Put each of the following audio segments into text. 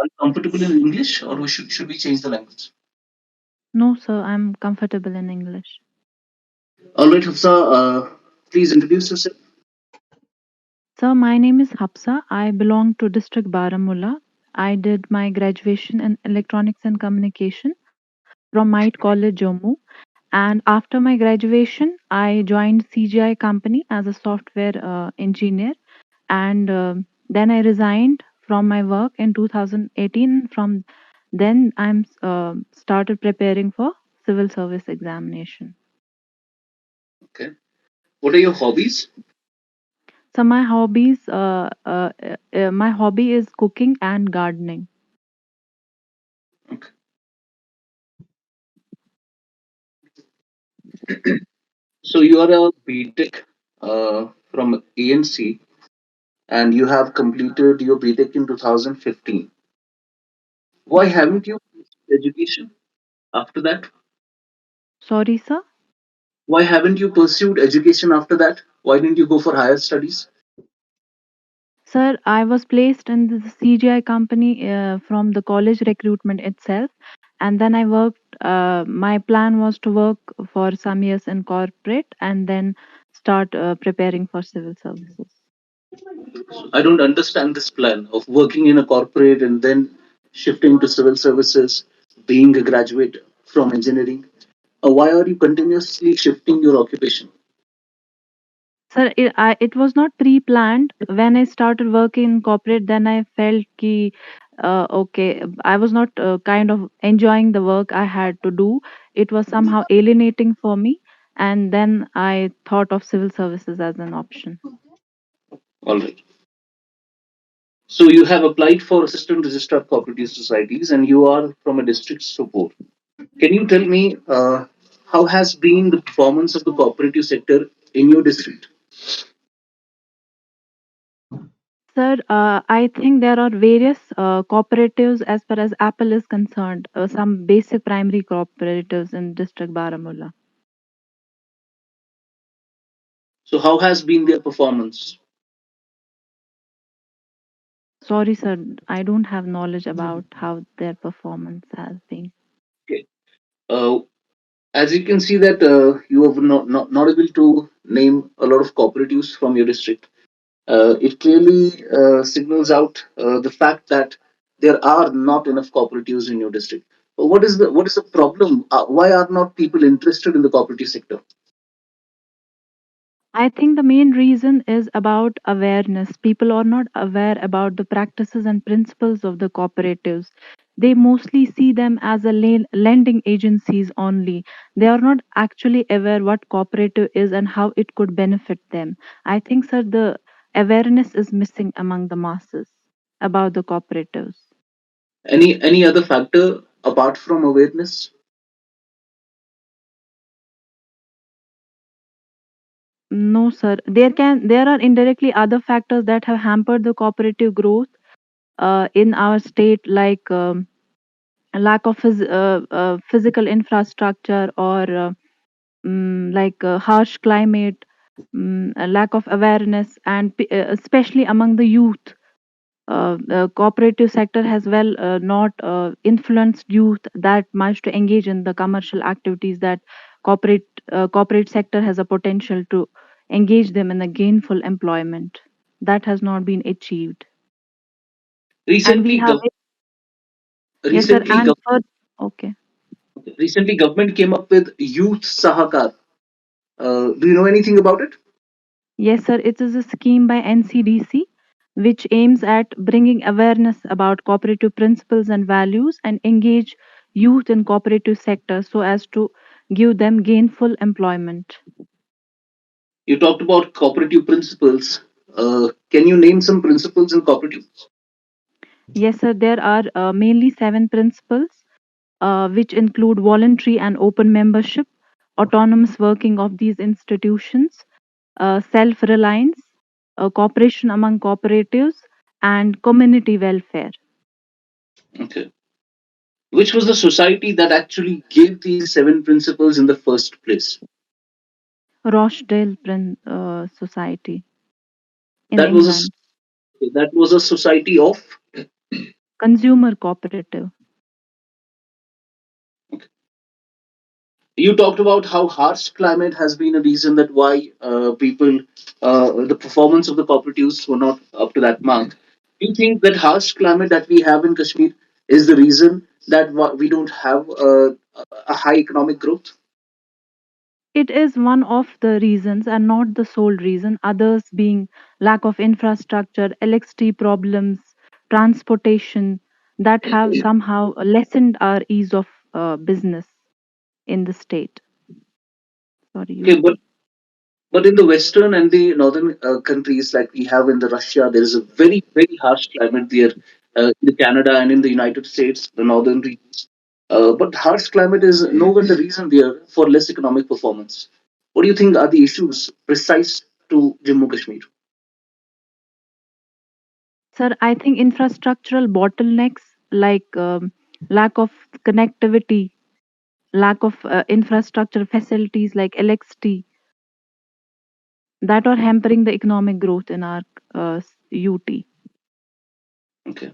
you comfortable in English, or should we change the language? No, sir, I'm comfortable in English. All right, Hafsa, please introduce yourself. Sir, my name is Hafsa. I belong to District Baramulla. I did my graduation in Electronics and Communication from Might College, Jammu. And after my graduation, I joined CGI company as a software engineer. And then I resigned from my work in 2018. From then, I'm started preparing for civil service examination. Okay. What are your hobbies? So my hobby is cooking and gardening. Okay. So you are a BTech from ANC, and you have completed your BTech in 2015. Why Yes, sir. haven't you pursued education after that? Sorry, sir. Why haven't you pursued education after that? Why didn't you go for higher studies? Sir, I was placed in the CGI company from the college recruitment itself, and then I worked. My plan was to work for some years in corporate and then start preparing for civil services. I don't understand this plan of working in a corporate and then shifting to civil services, being a graduate from engineering. Why are you continuously shifting your occupation? Sir, it was not pre-planned. When I started working in corporate, then I felt ki, okay, I was not kind of enjoying the work I had to do. It was somehow alienating for me. And then I thought of civil services as an option. All right. So you have applied for assistant registrar of cooperative societies, and you are from a district support. Can you tell me how has been the performance of the cooperative sector in your district? Sir, I think there are various cooperatives as far as Apple is concerned, some basic primary cooperatives in District Baramulla. So how has been their performance? Sorry, sir, I don't have knowledge about how their performance has been. Okay. Uh, as you can see that you have not able to name a lot of cooperatives from your district. It clearly signals out the fact that there are not enough cooperatives in your district. But what is the problem? Why are not people interested in the cooperative sector? I think the main reason is about awareness. People are not aware about the practices and principles of the cooperatives. They mostly see them as a lending agencies only. They are not actually aware what cooperative is and how it could benefit them. I think, sir, the awareness is missing among the masses about the cooperatives. Any other factor apart from awareness? No, sir. There are indirectly other factors that have hampered the cooperative growth in our state, like a lack of physical infrastructure or like harsh climate, a lack of awareness, and especially among the youth. The cooperative sector has not influenced youth that much to engage in the commercial activities that corporate sector has a potential to engage them in a gainful employment. That has not been achieved, and we Recently, have. Yes, sir. recently, And for okay. government came up with Youth Sahakar. Do you know anything about it? Yes, sir. It is a scheme by NCDC which aims at bringing awareness about cooperative principles and values and engage youth in cooperative sector so as to give them gainful employment. You talked about cooperative principles. Can you name some principles in cooperatives? Yes, sir. There are mainly seven principles which include voluntary and open membership, autonomous working of these institutions, self reliance, cooperation among cooperatives, and community welfare. Okay. Which was the society that actually gave these seven principles in the first place? Rochdale Society in That was England. a that was a society of. consumer cooperative. You talked about how harsh climate has been a reason that why the performance of the cooperatives were not up to that mark. Do you think that harsh climate that we have in Kashmir is the reason that we don't have a high economic growth? It is one of the reasons and not the sole reason, others being lack of infrastructure, electricity problems, transportation, that have somehow lessened our ease of business in the state. Sorry, you Okay, were saying. but in the western and the northern countries like we have in the Russia, there is a very harsh climate there. In the Canada and in the United States, the northern regions. But harsh climate is nowhere the reason there for less economic performance. What do you think are the issues precise to Jammu Kashmir? Sir, I think infrastructural bottlenecks like lack of connectivity, lack of infrastructure facilities like electricity, that are hampering the economic growth in our UT. Okay.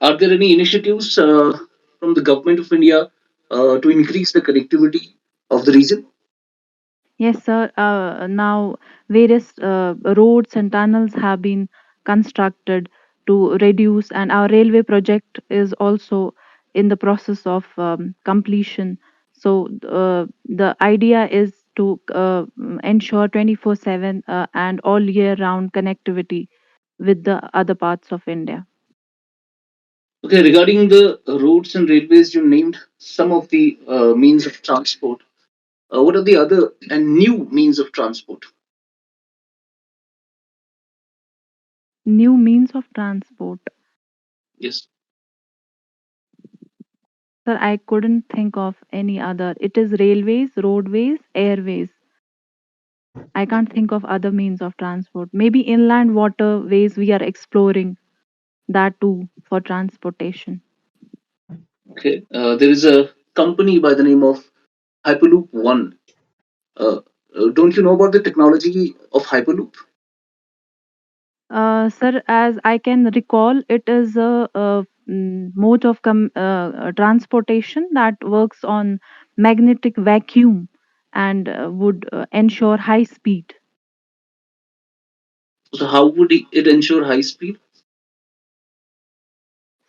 Are there any initiatives from the government of India to increase the connectivity of the region? Yes, sir. Now, various roads and tunnels have been constructed to reduce, and our railway project is also in the process of completion. So, the idea is to ensure 24/7 and all year round connectivity with the other parts of India. Okay, regarding the roads and railways, you named some of the means of transport. What are the other and new means of transport? New means of transport. Yes. Sir, I couldn't think of any other. It is railways, roadways, airways. I can't think of other means of transport. Maybe inland waterways we are exploring that too for transportation. Okay. There is a company by the name of Hyperloop One. Uh, don't you know about the technology of Hyperloop? Sir, as I can recall, it is a mode of transportation that works on magnetic vacuum and would ensure high speed. So how would it ensure high speed?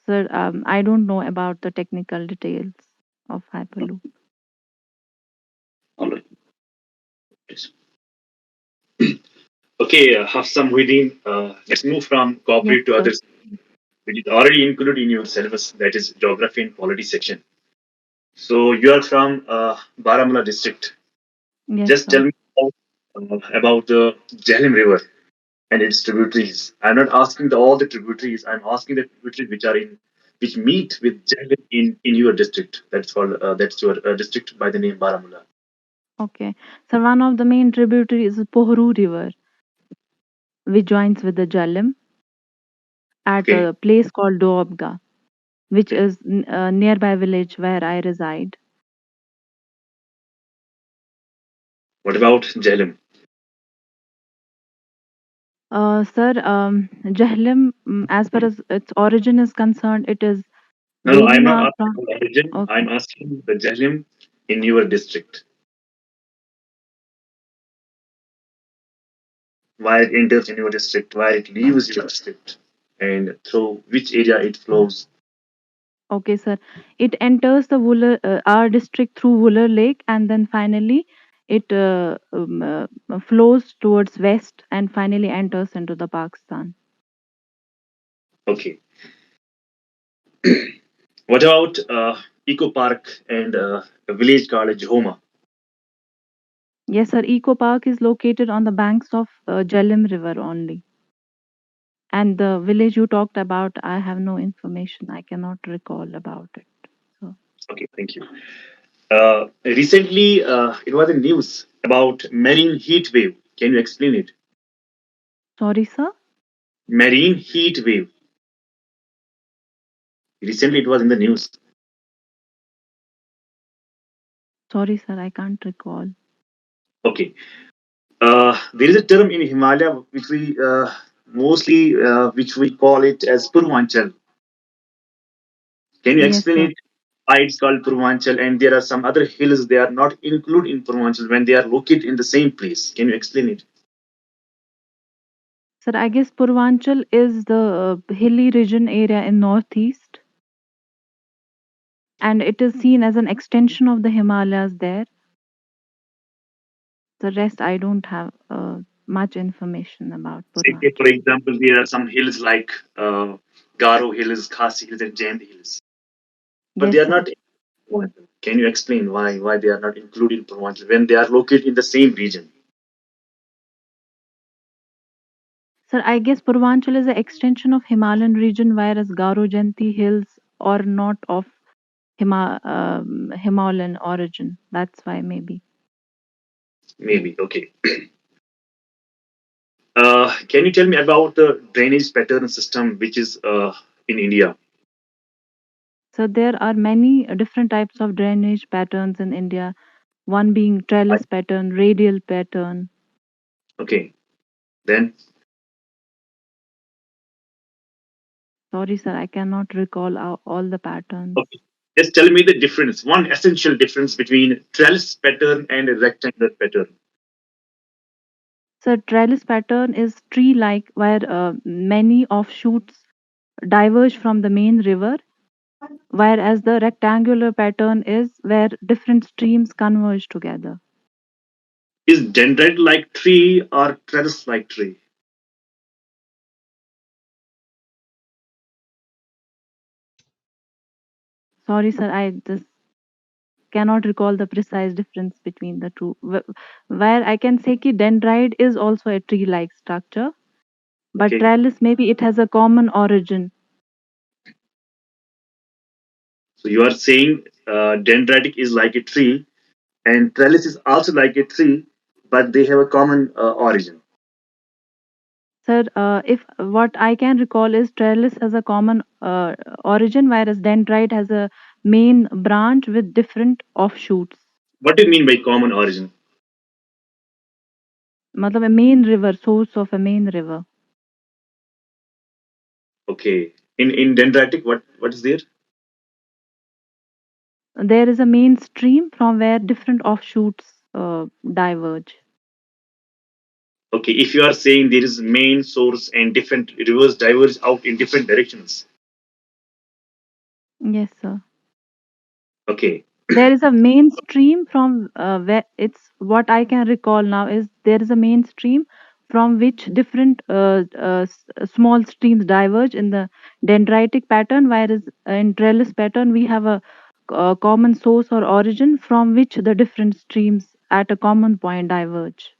Sir, I don't know about the technical details of Hyperloop. All right. Yes. Okay, Hafsa Mohiuddin, let's move from Yes, corporate to sir. others, which is already included in your syllabus, that is geography and polity section. So you are from Baramulla district. Yes, Just sir. tell me about the Jhelum River and its tributaries. I'm not asking all the tributaries. I'm asking the tributaries which meet with Jhelum in your district. That's your district by the name Baramulla. Okay. So one of the main tributaries is Pohru River, which joins with the Jhelum at Okay, a place called Doabga, which okay. is a nearby village where I reside. What about Jhelum? Sir, Jhelum, as far as its origin is concerned, it is No, no, I'm not Devinath. asking about origin. Okay. I'm asking the Jhelum in your district. Why it enters in your district, why it leaves your district, and through which area it flows. Okay, sir. It enters the our district through Wooler Lake, and then finally it flows towards west and finally enters into the Pakistan. Okay. What about Eco Park and a village called Jhoma? Yes, sir. Eco Park is located on the banks of Jhelum River only. And the village you talked about, I have no information. I cannot recall about it. So, Okay, thank you. Recently, it was in news about marine heat wave. Can you explain it? sorry, sir. Marine heat wave. Recently, it was in the news. Sorry, sir. I can't recall. Okay. There is a term in Himalaya which we mostly which we call it as Purvanchal. Can you Yes, explain sir. it? Why it's called Purvanchal, and there are some other hills they are not included in Purvanchal when they are located in the same place. Can you explain it? Sir, I guess Purvanchal is the hilly region area in northeast, and it is seen as an extension of the Himalayas there. The rest I don't have much information about Say, take, for Purvanchal. example, there are some hills like Garo Hills, Khasi Hills, and Jand Hills, but they Yes, are sir. not. Can you explain why they are not included in Purvanchal when they are located in the same region? Sir, I guess Purvanchal is an extension of Himalayan region, whereas Garo Janti hills are not of Himalayan origin. That's why maybe. Maybe. Okay. Can you tell me about the drainage pattern system which is in India? So there are many different types of drainage patterns in India. One being I- trellis pattern, radial pattern. Okay. Then, Sorry, sir, I cannot recall all the patterns. okay. Just tell me the difference, one essential difference between trellis pattern and a rectangular pattern. So trellis pattern is tree-like where many offshoots diverge from the main river, whereas the rectangular pattern is where different streams converge together. Is dendrite like tree or trellis like tree? Sorry, sir, I just cannot recall the precise difference between the two. Where I can say कि dendrite is also a tree-like structure, but Okay. trellis maybe it has a common origin. So you are saying dendritic is like a tree and trellis is also like a tree, but they have a common origin. Sir, if what I can recall is trellis has a common origin, whereas dendrite has a main branch with different offshoots. What do you mean by common origin? मतलब a main river, source of a main river. Okay. In dendritic, what is there? There is a main stream from where different offshoots diverge. Okay. If you are saying there is main source and different rivers diverge out in different directions. Yes, sir. Okay. There is a main stream from where it's what I can recall now is there is a main stream from which different small streams diverge in the dendritic pattern, whereas in trellis pattern we have a common source or origin from which the different streams at a common point diverge.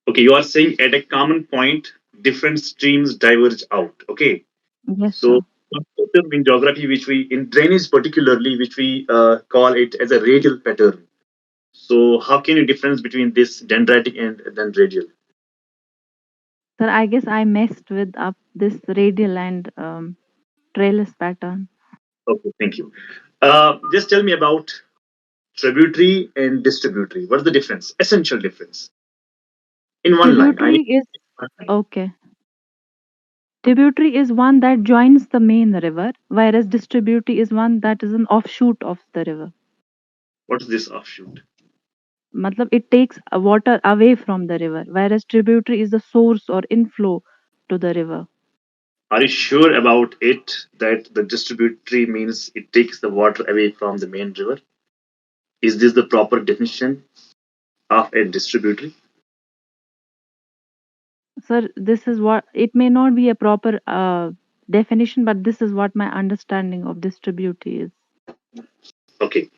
Okay. You are saying at a common point, different streams diverge out. Okay. Yes, So sir. in geography, which we in drainage particularly, which we call it as a radial pattern. So how can you difference between this dendritic and then radial? Sir, I guess I messed with up this radial and trellis pattern. Okay, thank you. Just tell me about tributary and distributary. What's the difference? Essential difference in one line. I need Tributary is one line. okay. Tributary is one that joins the main river, whereas distributary is one that is an offshoot of the river. What is this offshoot? Matlab, it takes water away from the river, whereas tributary is the source or inflow to the river. Are you sure about it that the distributary means it takes the water away from the main river? Is this the proper definition of a distributary? Sir, this is what it may not be a proper definition, but this is what my understanding of distributary is. Okay.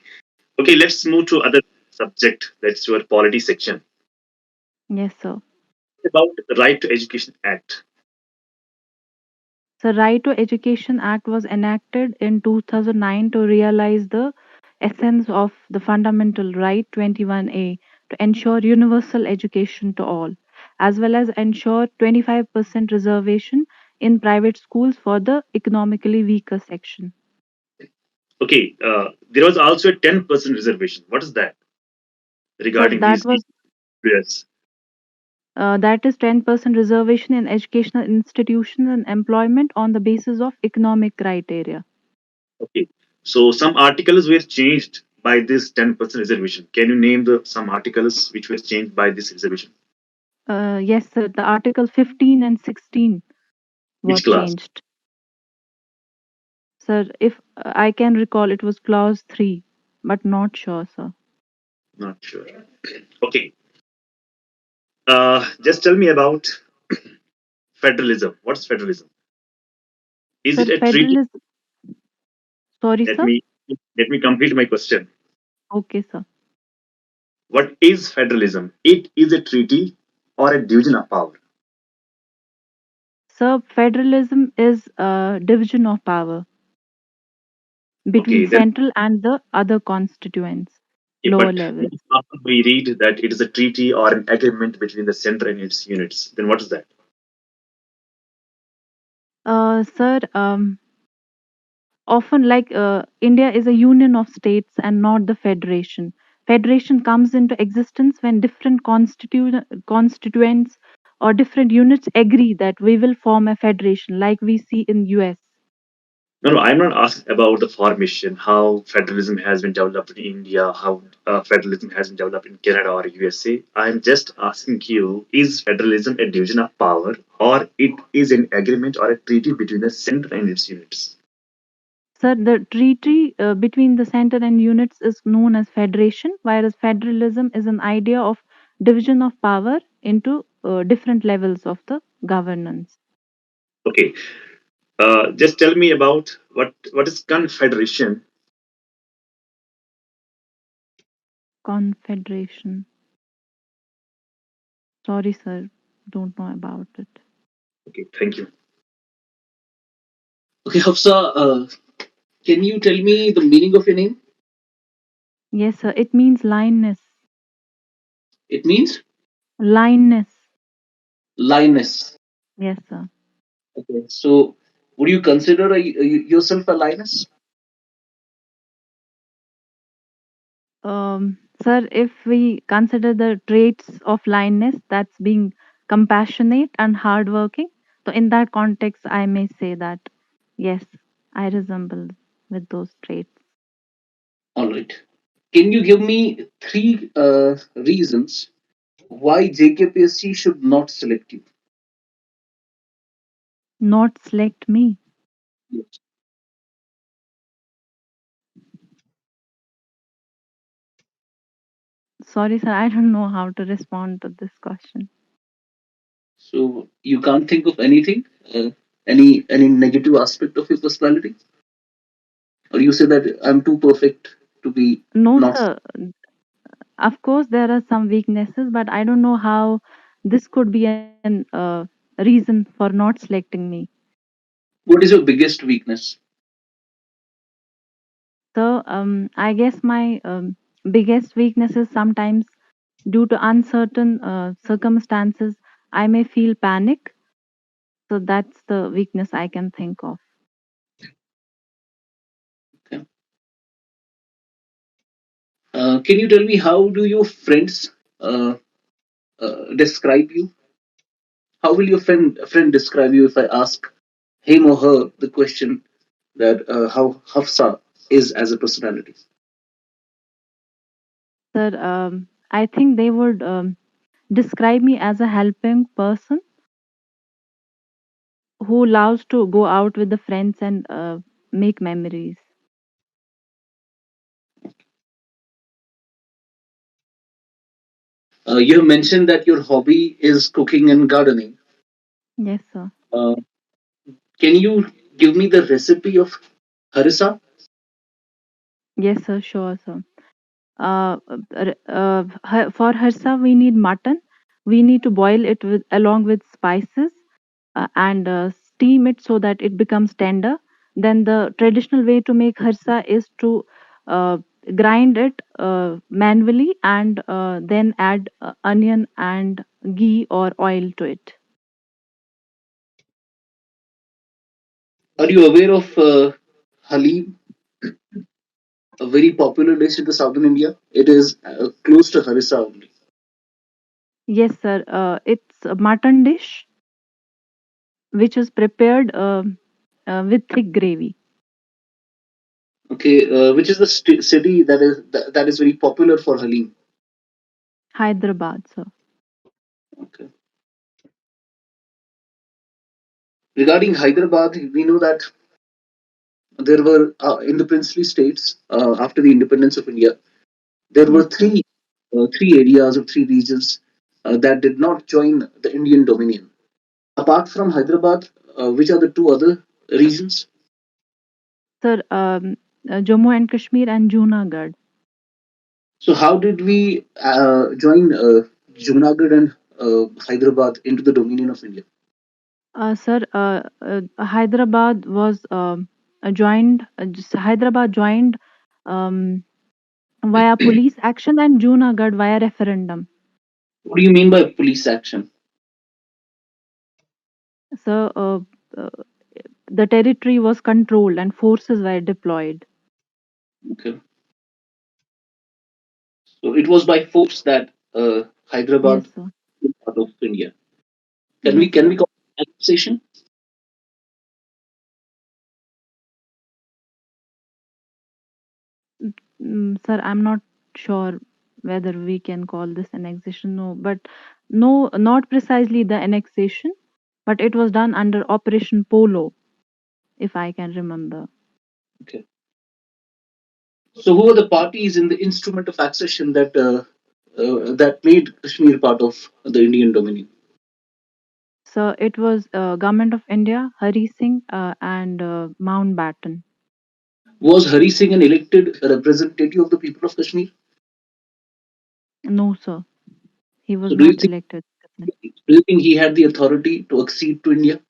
Okay, let's move to other subject. That's your polity section. Yes, sir. About the Right to Education Act. The Right to Education Act was enacted in 2009 to realize the essence of the Fundamental Right 21A to ensure universal education to all, as well as ensure 25% reservation in private schools for the economically weaker section. Okay, there was also a 10% reservation. What is that So regarding these areas? that is 10% reservation in educational institutions and employment on the basis of economic criteria. Okay. So some articles were changed by this 10% reservation. Can you name the some articles which were changed by this reservation? Yes, sir. The Article 15 and 16 were Which class? changed. Sir, if I can recall, it was clause 3, but not sure, sir. Not sure. Okay. Just tell me about federalism. What's federalism? Is it Sir, a treaty? federalism. Sorry, Let sir. me let me complete my question. Okay, sir. What is federalism? It is a treaty or a division of power. Sir, federalism is a division of power between Okay, then central and the other constituents, okay, lower but levels. after we read that it is a treaty or an agreement between the center and its units, then what is that? Sir, often like India is a union of states and not the federation. Federation comes into existence when different constituents or different units agree that we will form a federation, like we see in US. No, no, I'm not asking about the formation, how federalism has been developed in India, how federalism has been developed in Canada or USA. I'm just asking you, is federalism a division of power or it is an agreement or a treaty between the center and its units? Sir, the treaty between the center and units is known as federation, whereas federalism is an idea of division of power into different levels of the governance. Okay, just tell me about what is confederation. Confederation. Sorry, sir, don't know about it. Okay, thank you. Okay, Hafsa, can you tell me the meaning of your name? Yes, sir, it means lioness. It means Lioness. lioness. Yes, sir. Okay, so would you consider yourself a lioness? Sir, if we consider the traits of lioness, that's being compassionate and hardworking. So, in that context, I may say that yes, I resemble with those traits. All right. Can you give me three reasons why JKPSC should not select you? Not select me. Yes. Sorry, sir, I don't know how to respond to this question. So you can't think of anything, any negative aspect of your personality, or you say that I'm too perfect to be No, not. sir. Of course, there are some weaknesses, but I don't know how this could be an reason for not selecting me. What is your biggest weakness? So, I guess my biggest weakness is sometimes due to uncertain circumstances, I may feel panic. So, that's the weakness I can think of. Okay. Can you tell me how do your friends uh, describe you? How will your friend describe you if I ask him or her the question that how Hafsa is as a personality? Sir, I think they would describe me as a helping person who loves to go out with the friends and make memories. You have mentioned that your hobby is cooking and gardening. Yes, sir. Uh, can you give me the recipe of harissa? Yes, sir. Sure, sir. For harsa, we need mutton. We need to boil it with along with spices and steam it so that it becomes tender. Then the traditional way to make harsa is to uh, grind it manually and then add onion and ghee or oil to it. Are you aware of halim, a very popular dish in the southern India? It is close to harissa only. Yes, sir. It's a mutton dish which is prepared with thick gravy. Okay, which is the city that is very popular for Halim? Hyderabad, sir. Okay. Regarding Hyderabad, we know that there were in the princely states after the independence of India, there were Yes, sir. three areas or three regions that did not join the Indian dominion. Apart from Hyderabad, which are the two other regions? Sir, Jammu and Kashmir and Junagadh. So how did we join Junagadh and Hyderabad into the dominion of India? Sir, Hyderabad was joined. Hyderabad joined um, via police action and Junagadh via referendum. What do you mean by police action? So uh, the territory was controlled and forces were deployed. Okay, so it was by force that Yes, Hyderabad sir. was part of India. Yes, Can we sir. call it annexation? Sir, I'm not sure whether we can call this annexation. No, but no, not precisely the annexation, but it was done under Operation Polo, if I can remember. Okay. So who were the parties in the instrument of accession that made Kashmir part of the Indian dominion? So it was Government of India, Hari Singh, and Mountbatten. Was Hari Singh an elected representative of the people of Kashmir? No, sir, he So was not elected. do you think he had the authority to accede to India?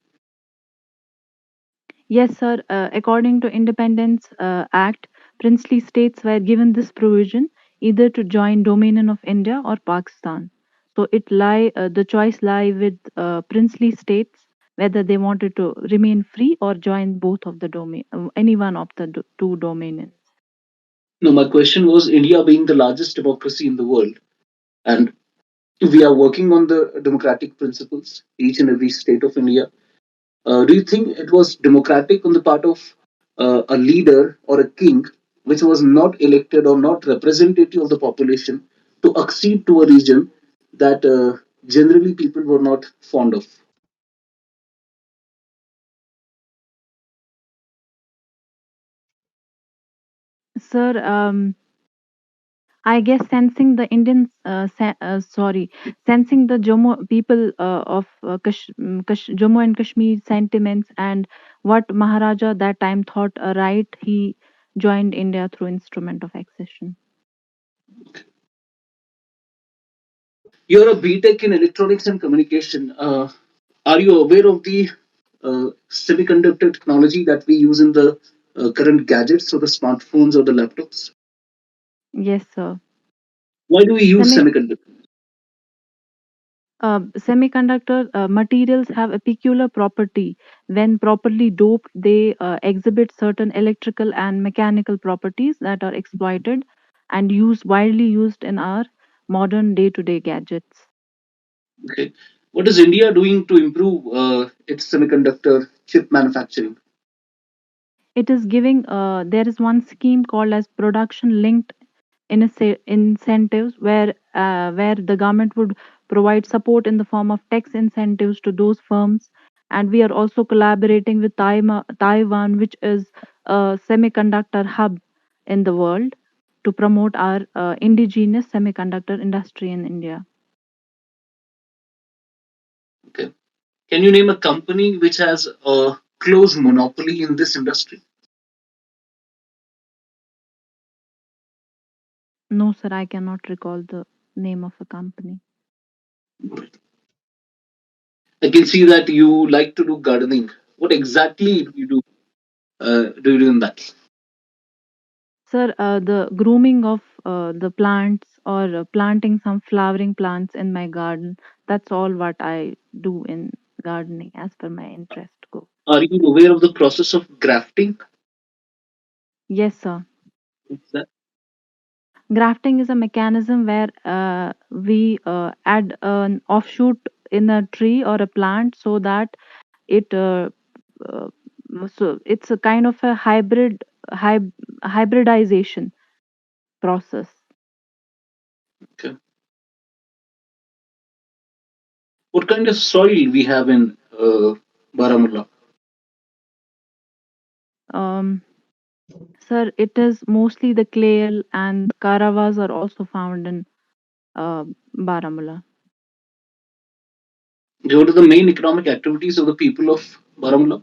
Yes, sir. According to Independence Act, princely states were given this provision either to join Dominion of India or Pakistan. So the choice lie with princely states whether they wanted to remain free or join both of the domain, any one of the two dominions. No, my question was India being the largest democracy in the world, and we are working on the democratic principles, each and every state of India. Do you think it was democratic on the part of a leader or a king which was not elected or not representative of the population to accede to a region that generally people were not fond of? Sir, I guess sensing the sensing the Jammu people of Jammu and Kashmir sentiments and what Maharaja that time thought right, he joined India through instrument of accession. You're a BTech in electronics and communication. Are you aware of the semiconductor technology that we use in the current gadgets or the smartphones or the laptops? Yes, sir. Why do we use Semi semiconductors? Semiconductor materials have a peculiar property. When properly doped, they exhibit certain electrical and mechanical properties that are exploited and widely used in our modern day-to-day gadgets. Okay. What is India doing to improve its semiconductor chip manufacturing? It is giving there is one scheme called as production linked incentives where the government would provide support in the form of tax incentives to those firms, and we are also collaborating with Taiwan, which is a semiconductor hub in the world, to promote our indigenous semiconductor industry in India. Okay. Can you name a company which has a close monopoly in this industry? No, sir, I cannot recall the name of a company. I can see that you like to do gardening. What exactly do you do in that? Sir, the grooming of the plants or planting some flowering plants in my garden, that's all what I do in gardening as per my interest go. Are you aware of the process of grafting? Yes, sir. What's that? Grafting is a mechanism where we add an offshoot in a tree or a plant so that it uh, so it's a kind of a hybrid hybridization process. Okay. What kind of soil we have in Baramulla? Um, Sir, it is mostly the clay and caravas are also found in uh, Baramulla. What are the main economic activities of the people of Baramulla?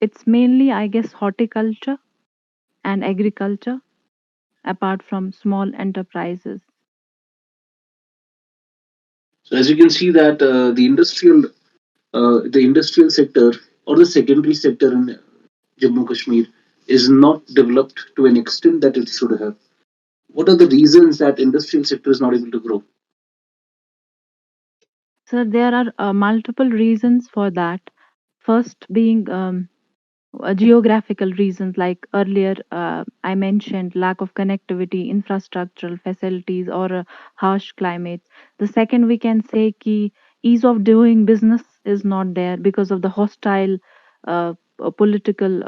It's mainly, I guess, horticulture and agriculture, apart from small enterprises. So as you can see that the industrial sector or the secondary sector in Jammu Kashmir is not developed to an extent that it should have. What are the reasons that industrial sector is not able to grow? So there are multiple reasons for that. First being geographical reasons, like earlier I mentioned, lack of connectivity, infrastructural facilities, or harsh climates. The second, we can say ki ease of doing business is not there because of the hostile political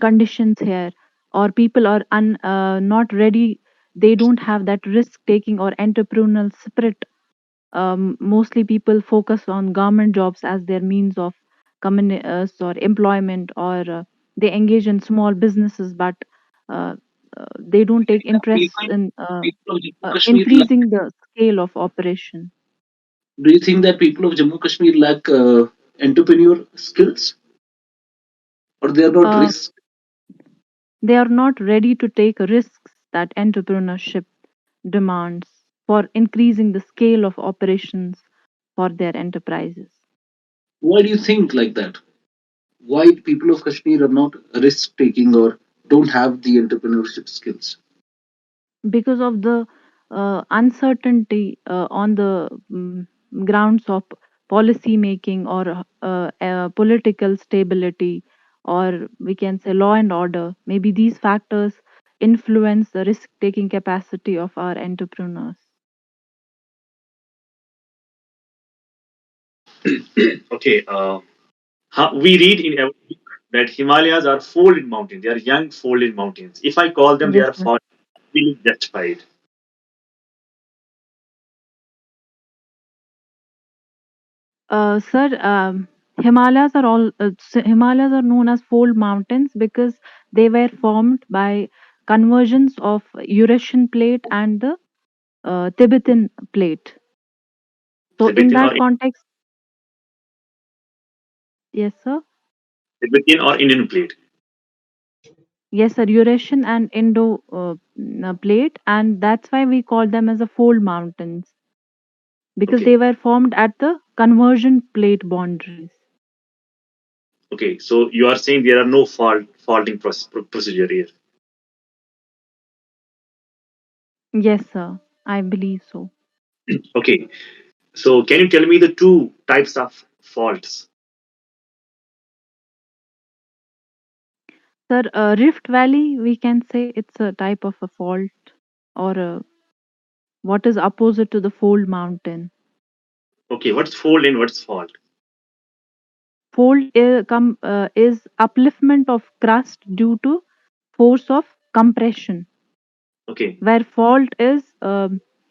conditions here, or people are not ready. They don't have that risk taking or entrepreneurial spirit. Mostly people focus on government jobs as their means of or employment, or they engage in small businesses, but uh, they don't take Do you interest think in people of Jammu Kashmir increasing the scale of operation. do you think that people of Jammu Kashmir lack entrepreneur skills or they are not Uh, risk? they are not ready to take risks that entrepreneurship demands for increasing the scale of operations for their enterprises. Why do you think like that? Why people of Kashmir are not risk taking or don't have the entrepreneurship skills? Because of the uncertainty on the grounds of policy making, or political stability, or we can say law and order. Maybe these factors influence the risk taking capacity of our entrepreneurs. Okay. We read in a book that Himalayas are folded mountains. They are young folded mountains. If I call them, they Yes, are sir. fallen. Feeling justified. Sir, Himalayas are known as fold mountains because they were formed by conversions of Eurasian plate and the Tibetan plate. So in Tibetan or that context, yes, sir. Tibetan or Indian plate. Yes, sir. Eurasian and Indo plate, and that's why we call them as a fold mountains, because Okay. they were formed at the conversion plate boundaries. Okay. So you are saying there are no faulting procedure here. Yes, sir. I believe so. Okay. So can you tell me the two types of faults? Sir, Rift Valley, we can say it's a type of a fault, or what is opposite to the fold mountain. Okay. What's fold and what's fault? Fold is upliftment of crust due to force of compression, Okay. where fault is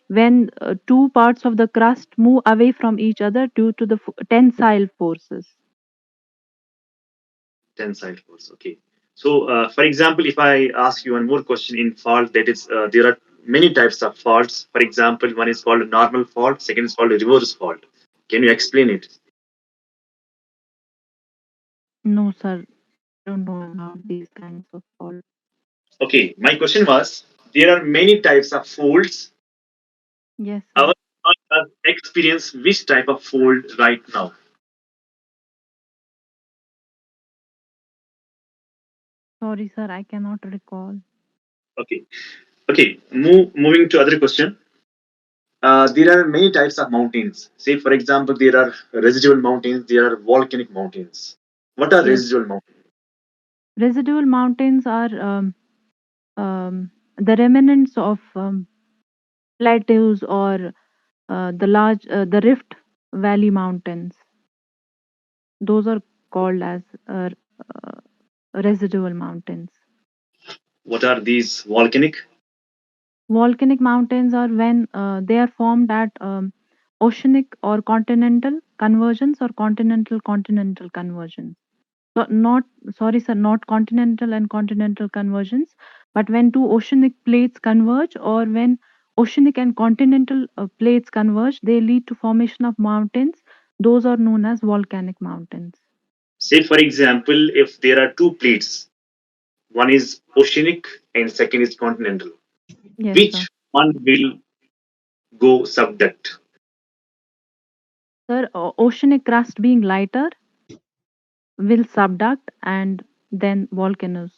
when two parts of the crust move away from each other due to the tensile forces. Tensile force. Okay. So, for example, if I ask you one more question in fault, that is, there are many types of faults. For example, one is called a normal fault, second is called a reverse fault. Can you explain it? No, sir, I don't know about these kinds of fault. Okay, my question was there are many types of faults. Yes, Our sir. experience which type of fault right now? Sorry, sir, I cannot recall. Okay, okay. Moving to other question. There are many types of mountains. Say, for example, there are residual mountains, there are volcanic mountains. What are Yes, residual mountains? residual mountains are the remnants of plateaus, or the Rift Valley mountains. Those are called as residual mountains. What are these volcanic? Volcanic mountains are when they are formed at oceanic or continental convergence or continental continental convergence. So not, sorry sir, not continental and continental convergence, but when two oceanic plates converge or when oceanic and continental plates converge, they lead to formation of mountains. Those are known as volcanic mountains. Say, for example, if there are two plates, one is oceanic and second is continental, Yes, sir. which one will go subduct? Sir, oceanic crust being lighter will subduct and then volcanoes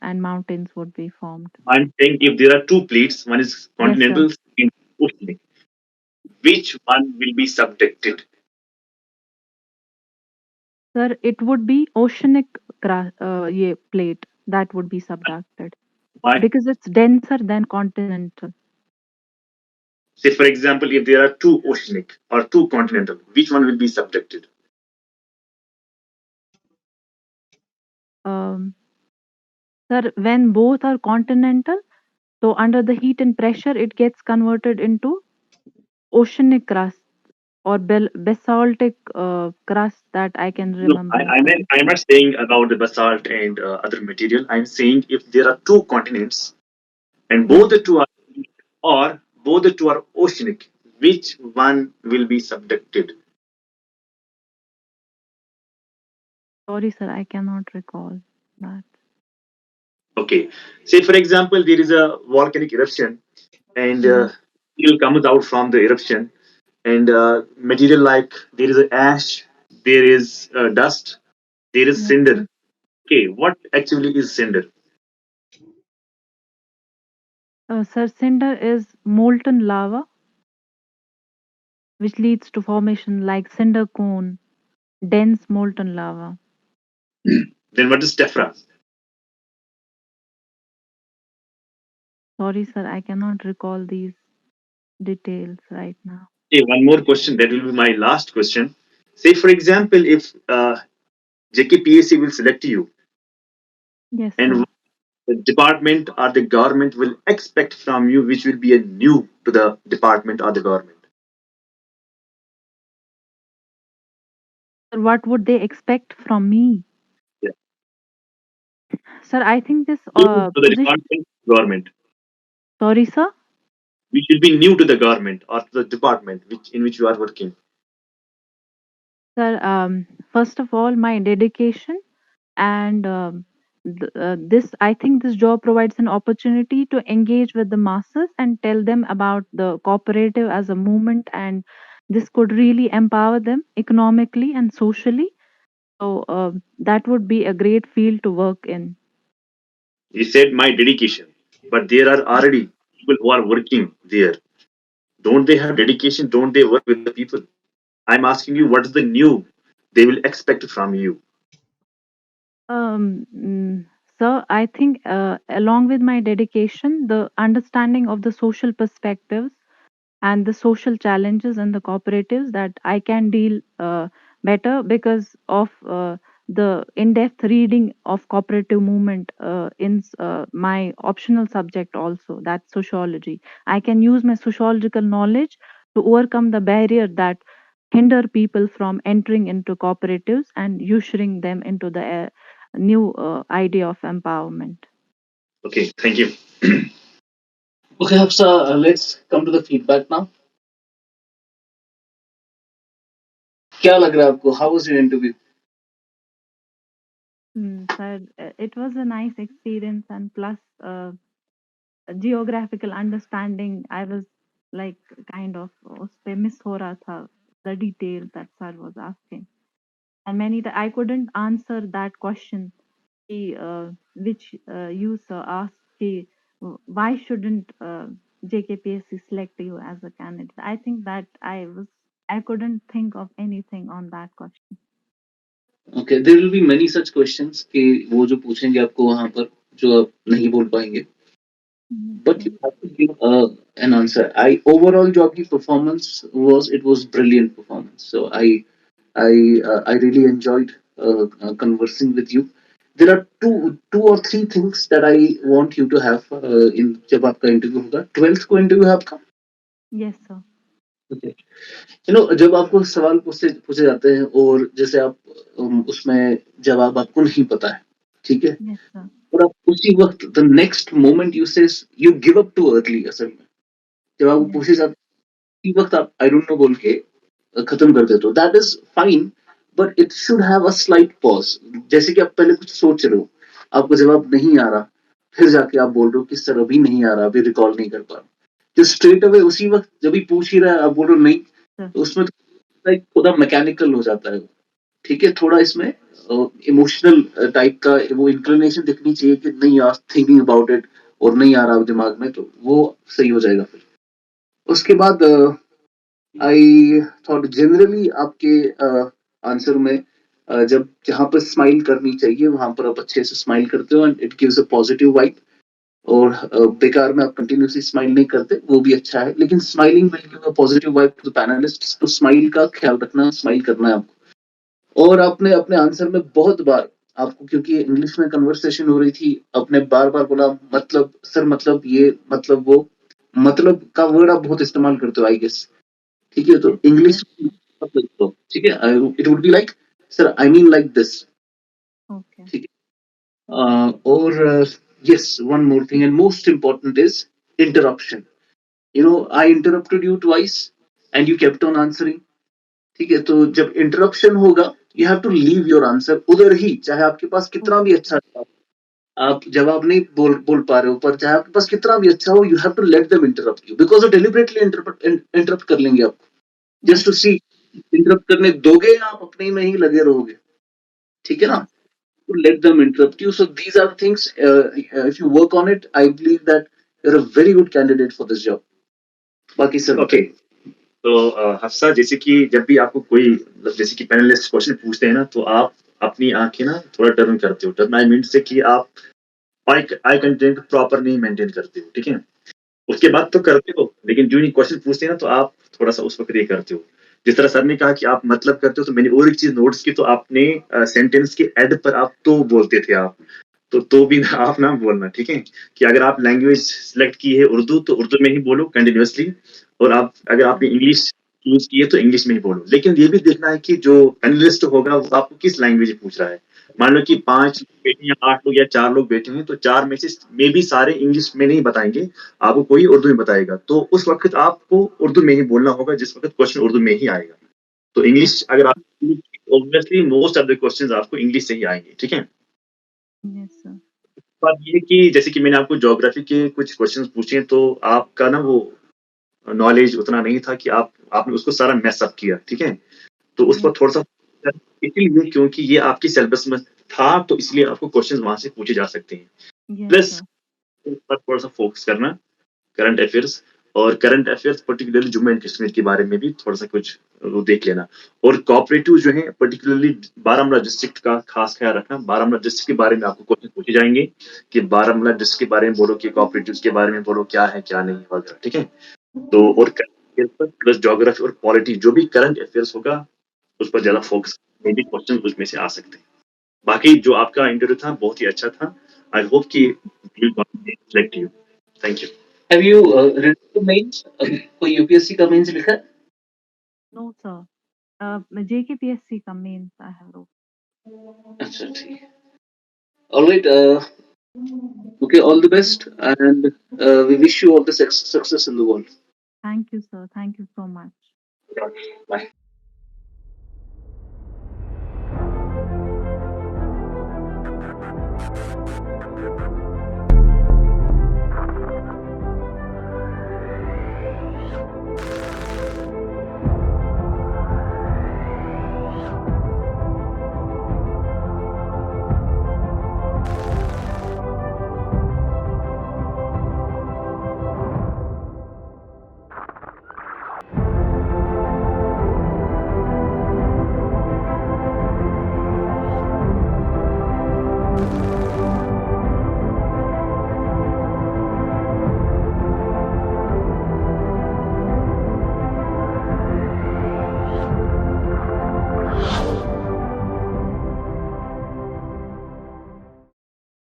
and mountains would be formed. I'm saying if there are two plates, one is Yes, sir. continental and oceanic, which one will be subducted? Sir, it would be oceanic yeah, plate that would be subducted Why? because it's denser than continental. Say, for example, if there are two oceanic or two continental, which one will be subducted? Um, Sir, when both are continental, so under the heat and pressure, it gets converted into oceanic crust or basaltic crust that I can No, remember. I'm not saying about the basalt and other material. I'm saying if there are two continents and both Yes, the two are or both the two are oceanic, which one will be subducted? sorry, sir, I cannot recall that. Okay. Say, for example, there is a volcanic eruption and Yes, fuel comes out from the eruption and material like there is a ash, there is dust, there is yes, cinder. sir. Okay, what actually is cinder? Sir, cinder is molten lava, which leads to formation like cinder cone, dense molten lava. Then what is tephra? Sorry, sir, I cannot recall these details right now. Okay, one more question. That will be my last question. Say, for example, if JKPSC will select you Yes, and sir. what the department or the government will expect from you, which will be a new to the department or the government. Sir, what would they expect from me? Yeah. Sir, I think this New to the position. department, government. Sorry, sir. We should be new to the government or to the department which in which you are working. Sir, first of all, my dedication and this, I think this job provides an opportunity to engage with the masses and tell them about the cooperative as a movement, and this could really empower them economically and socially. So that would be a great field to work in. You said my dedication, but there are already people who are working there. Don't they have dedication? Don't they work with the people? I'm asking you, what is the new they will expect from you? Um, mm, Sir, I think along with my dedication, the understanding of the social perspectives and the social challenges and the cooperatives that I can deal better because of the in-depth reading of cooperative movement in my optional subject also, that's sociology. I can use my sociological knowledge to overcome the barrier that hinder people from entering into cooperatives and ushering them into the new idea of empowerment. Okay, thank you. Okay, Hafsa, let's come to the feedback now. क्या लग रहा है आपको? How was your interview? Sir, it was a nice experience, and plus geographical understanding. I was like kind of उस पे miss हो रहा था the detail that sir was asking, and I couldn't answer that question कि, which you sir asked कि, why shouldn't JKPSC select you as a candidate. I think that I couldn't think of anything on that question. Okay, there will be many such questions कि वो जो पूछेंगे आपको वहाँ पर जो आप नहीं बोल पाएंगे. Yes, But sir. you have to give an answer. I overall job की performance was brilliant performance. So I really enjoyed conversing with you, there are two or three things that I want you to have in जब आपका interview होगा, 12th को interview है आपका. Yes, sir. Okay. जब आपको सवाल पूछे पूछे जाते हैं और जैसे आप उसमें जवाब आपको नहीं पता है, ठीक है, Yes, sir. और आप उसी वक्त the next moment you give up too early. असल में जब आपको Yes. पूछे जाते उसी वक्त आप आई डोंट नो बोल के खत्म कर देते हो. That is fine, but it should have a slight pause. जैसे कि आप पहले कुछ सोच रहे हो, आपको जवाब नहीं आ रहा, फिर जाके आप बोल रहे हो कि सर अभी नहीं आ रहा, अभी रिकॉल नहीं कर पा रहा. जो स्ट्रेट अवे उसी वक्त जब भी पूछ ही रहा है आप बोल रहे हो नहीं, Sir. तो उसमें लाइक थोड़ा मैकेनिकल हो जाता है. ठीक है, थोड़ा इसमें इमोशनल टाइप का वो इंक्लिनेशन दिखनी चाहिए कि नहीं यार थिंकिंग अबाउट इट, और नहीं आ रहा दिमाग में, तो वो सही हो जाएगा. फिर उसके बाद आई थॉट जनरली आपके आंसर में जब जहां पर स्माइल करनी चाहिए वहां पर आप अच्छे से स्माइल करते हो and it gives a positive vibe. और बेकार में आप कंटिन्यूसली स्माइल नहीं करते, वो भी अच्छा है, लेकिन smiling will give a positive vibe to the panelist. तो स्माइल का ख्याल रखना, स्माइल करना है आपको. और आपने अपने आंसर में बहुत बार, आपको क्योंकि इंग्लिश में कन्वर्सेशन हो रही थी, आपने बार बार बोला मतलब सर, मतलब ये, मतलब वो, मतलब का वर्ड आप बहुत इस्तेमाल करते हो आई गेस. ठीक है, तो Yes, sir. इंग्लिश तो ठीक है, it would be like sir I mean like this. Okay. ठीक है. और yes, one more thing and most important is interruption. I interrupted you twice and you kept on answering. ठीक है, तो जब इंटरप्शन होगा you have to leave your answer उधर ही, चाहे आपके पास कितना भी Okay. अच्छा जवाब, आप जवाब नहीं बोल बोल पा रहे हो, पर चाहे आपके पास कितना भी अच्छा हो, you have to let them interrupt you, because वो डिलिबरेटली इंटरप्ट कर लेंगे आप, Yes. Just to see. Interrupt करने दोगे या आप अपने में ही लगे रहोगे. ठीक है ना, Yes. to let them interrupt you. So these are things, if you work on it, I believe that you're a very good candidate for this job. बाकी सर ओके. बताइए. तो हफ्सा, जैसे कि जब भी आपको कोई मतलब जैसे कि पैनलिस्ट क्वेश्चन पूछते हैं ना, तो आप अपनी आंखें ना थोड़ा टर्न करते हो. टर्न आई मीन से कि आप आई आई कंटेंट प्रॉपर नहीं मेंटेन करते हो. ठीक है, उसके बाद तो करते हो, लेकिन जो नहीं क्वेश्चन पूछते हैं ना, तो आप थोड़ा सा उस वक्त ये करते हो. जिस तरह सर ने कहा कि आप मतलब करते हो, तो मैंने और एक चीज नोटिस की. तो आपने सेंटेंस के एड पर आप तो बोलते थे आप, तो भी ना आप ना बोलना. ठीक है, कि अगर आप लैंग्वेज सिलेक्ट की है उर्दू, तो उर्दू में ही बोलो कंटिन्यूअसली. और आप अगर आपने Sir. इंग्लिश चूज की है तो इंग्लिश में ही बोलो. लेकिन ये भी देखना है कि जो पैनलिस्ट होगा वो आपको किस लैंग्वेज में पूछ रहा है. मान लो कि 5 लोग बैठे हैं, 8 लोग या 4 लोग बैठे हैं, तो 4 में से मे भी सारे इंग्लिश में नहीं बताएंगे, आपको कोई उर्दू में बताएगा. तो उस वक्त आपको उर्दू में ही बोलना होगा, जिस वक्त क्वेश्चन उर्दू में ही आएगा. तो इंग्लिश अगर आप, obviously most of the questions आपको इंग्लिश से ही आएंगे. ठीक है. Yes, sir. बात ये कि जैसे कि मैंने आपको ज्योग्राफी के कुछ क्वेश्चंस पूछे, तो आपका ना वो नॉलेज उतना नहीं था कि आपने उसको सारा मैस अप किया. ठीक है, तो उस पर Yes. थोड़ा सा इसलिए क्योंकि ये आपकी सिलेबस में था, तो इसलिए आपको क्वेश्चंस वहां से पूछे जा सकते हैं. Yes, plus sir. उस पर थोड़ा सा फोकस करना, करंट अफेयर्स. और current affairs particularly Jammu and Kashmir के बारे में भी थोड़ा सा कुछ वो देख लेना. और कोऑपरेटिव जो है पर्टिकुलरली बारामूला डिस्ट्रिक्ट का खास ख्याल रखना. बारामूला डिस्ट्रिक्ट के बारे में आपको क्वेश्चन पूछे जाएंगे कि बारामूला डिस्ट्रिक्ट के बारे में बोलो, कि कोऑपरेटिव के बारे में बोलो, क्या है क्या नहीं वगैरह. ठीक है, तो और करंट अफेयर्स प्लस ज्योग्राफी और पॉलिटी, जो भी करंट अफेयर्स होगा उस पर ज्यादा फोकस, मे भी क्वेश्चन उसमें से आ सकते हैं. बाकी जो आपका इंटरव्यू था बहुत ही अच्छा था. आई होप कि select you. Thank you. Have you written the mains? कोई यूपीएससी का मेंस लिखा है? No, sir. JKPSC का mains I have wrote. अच्छा ठीक है. All right. Okay. All the best, and we wish you all the success in the world. Thank you, sir. Thank you so much. Bye.